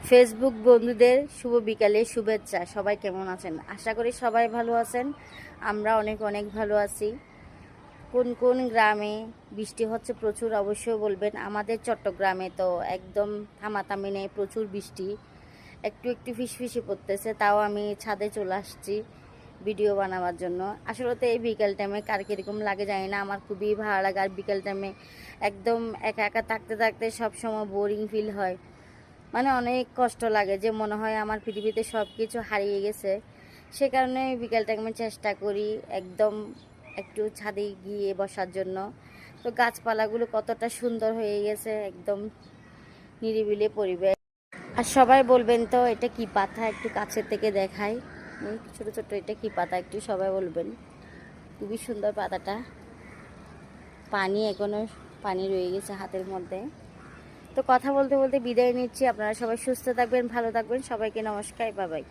Facebook বন্ধুদের শুভ বিকালে শুভেচ্ছা। সবাই কেমন আছেন? আশা করি সবাই ভালো আছেন। আমরা অনেক অনেক ভালো আছি। কোন কোন গ্রামে বৃষ্টি হচ্ছে প্রচুর অবশ্যই বলবেন। আমাদের চট্টগ্রামে তো একদম থামাথামি নেই, প্রচুর বৃষ্টি। একটু একটু ফিসফিসি পড়তেছে, তাও আমি ছাদে চলে আসছি ভিডিও বানাবার জন্য। আসলে তো এই বিকেল টাইমে কার কীরকম লাগে জানি না, আমার খুবই ভালো লাগে। আর বিকেল টাইমে একদম একা একা থাকতে থাকতে সবসময় বোরিং ফিল হয়, মানে অনেক কষ্ট লাগে, যে মনে হয় আমার পৃথিবীতে সব কিছু হারিয়ে গেছে। সে কারণে বিকেল টাইমে চেষ্টা করি একদম একটু ছাদে গিয়ে বসার জন্য। তো গাছপালাগুলো কতটা সুন্দর হয়ে গেছে, একদম নিরিবিলি পরিবেশ। আর সবাই বলবেন তো এটা কি পাতা, একটু কাছের থেকে দেখাই। ছোট ছোট এটা কি পাতা, একটু সবাই বলবেন। খুবই সুন্দর পাতাটা, পানি এখনো পানি রয়ে গেছে হাতের মধ্যে। তো কথা বলতে বলতে বিদায় নিচ্ছি। আপনারা সবাই সুস্থ থাকবেন, ভালো থাকবেন। সবাইকে নমস্কার, বাই বাই।